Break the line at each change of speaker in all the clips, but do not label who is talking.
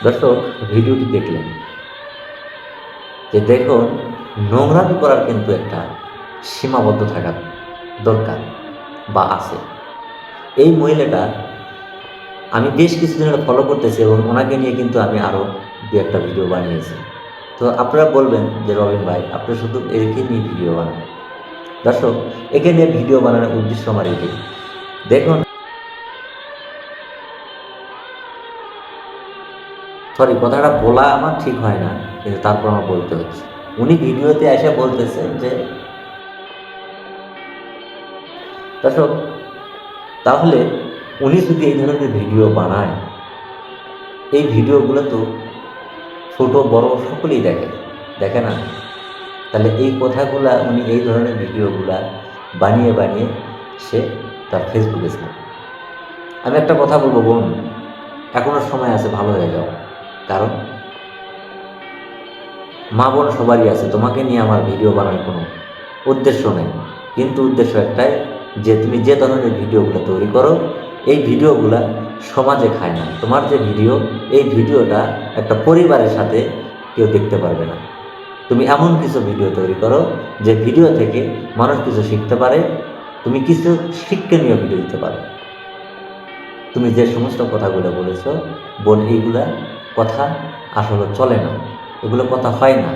দর্শক, ভিডিওটি দেখলেন যে দেখুন, নোংরামি করার কিন্তু একটা সীমাবদ্ধ থাকা দরকার বা আছে। এই মহিলাটা আমি বেশ কিছুদিন ধরে ফলো করতেছি এবং ওনাকে নিয়ে কিন্তু আমি আরও দু একটা ভিডিও বানিয়েছি। তো আপনারা বলবেন যে রবিন ভাই, আপনি শুধু একে নিয়ে ভিডিও বানান। দর্শক, একে নিয়ে ভিডিও বানানোর উদ্দেশ্য আমার এটি। দেখুন, সরি, কথাটা বলা আমার ঠিক হয় না, কিন্তু তারপর আমার বলতে হচ্ছে। উনি ভিডিওতে এসে বলতেছেন যে দর্শক, তাহলে উনি যদি এই ধরনের ভিডিও বানায়, এই ভিডিওগুলো তো ছোট বড় সকলেই দেখে, দেখে না? তাহলে এই কথাগুলা উনি এই ধরনের ভিডিওগুলা বানিয়ে বানিয়ে সে তার ফেসবুকে ছাড়ে। আমি একটা কথা বলবো বোন, এখনো সময় আছে, ভালো হয়ে যাও। কারণ মা বোন সবারই আছে, তোমাকে নিয়ে আমার ভিডিও বানানোর কোনো উদ্দেশ্য নেই। কিন্তু উদ্দেশ্য একটাই, যে তুমি যে ধরনের ভিডিওগুলো তৈরি করো, এই ভিডিওগুলা সমাজে খায় না। তোমার যে ভিডিও, এই ভিডিওটা একটা পরিবারের সাথে কেউ দেখতে পারবে না। তুমি এমন কিছু ভিডিও তৈরি করো যে ভিডিও থেকে মানুষ কিছু শিখতে পারে, তুমি কিছু শিক্ষণীয় ভিডিও দিতে পারো। তুমি যে সমস্ত কথাগুলো বলেছো বোন, এইগুলা কথা আসলে চলে না, এগুলো কথা হয় না।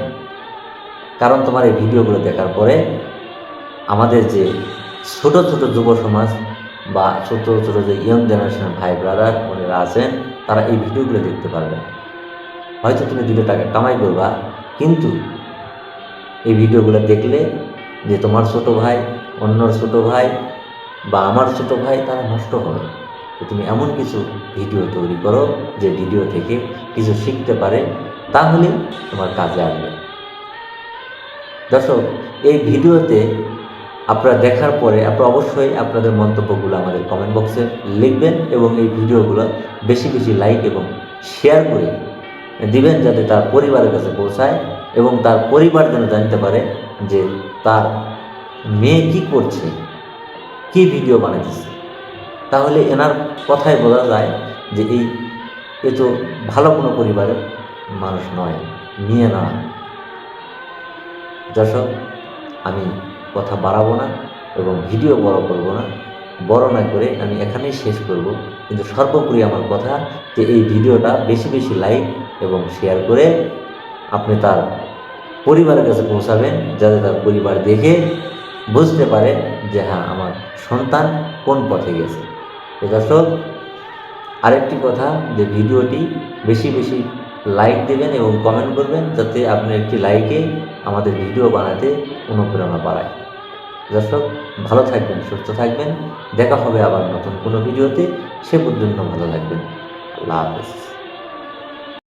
কারণ তোমার এই ভিডিওগুলো দেখার পরে আমাদের যে ছোট ছোট যুব সমাজ বা ছোট ছোট যে ইয়ং জেনারেশনের ভাই ব্রাদার বোনেরা আছেন, তারা এই ভিডিওগুলো দেখতে পারবে না। হয়তো তুমি 2 টাকা কামাই করবা, কিন্তু এই ভিডিওগুলো দেখলে যে তোমার ছোট ভাই, অন্যর ছোট ভাই বা আমার ছোট ভাই, তারা নষ্ট হবে। তো তুমি এমন কিছু ভিডিও তৈরি করো যে ভিডিও থেকে কিছু শিখতে পারে, তাহলে তোমার কাজে আসবে। দর্শক, এই ভিডিওতে আপনারা দেখার পরে আপনারা অবশ্যই আপনাদের মন্তব্যগুলো আমাদের কমেন্ট বক্সে লিখবেন এবং এই ভিডিওগুলো বেশি বেশি লাইক এবং শেয়ার করে দিবেন, যাতে তার পরিবারের কাছে পৌঁছায় এবং তার পরিবার যেন জানতে পারে যে তার মেয়ে কি করছে, কি ভিডিও বানাইতেছে। তাহলে এনার কথায় বোঝা যায় যে এ তো ভালো কোনো পরিবারের মানুষ নয়, মেয়ে না। দর্শক, আমি কথা বাড়াবো না এবং ভিডিও বড় করব না, বড় না করে আমি এখানেই শেষ করব। কিন্তু সর্বোপরি আমার কথা, যে এই ভিডিওটা বেশি বেশি লাইক এবং শেয়ার করে আপনি তার পরিবারের কাছে পৌঁছাবেন, যাতে তার পরিবার দেখে বুঝতে পারে যে হ্যাঁ, আমার সন্তান কোন পথে গেছে। তো দর্শক, আরেকটি কথা, যে ভিডিওটি বেশি বেশি লাইক দেবেন এবং কমেন্ট করবেন, যাতে আপনার একটি লাইকে আমাদের ভিডিও বানাতে অনুপ্রেরণা বাড়ায়। দর্শক, ভালো থাকবেন, সুস্থ থাকবেন। দেখা হবে আবার নতুন কোনো ভিডিওতে। সে পর্যন্ত ভালো থাকবেন। আল্লাহ হাফেজ।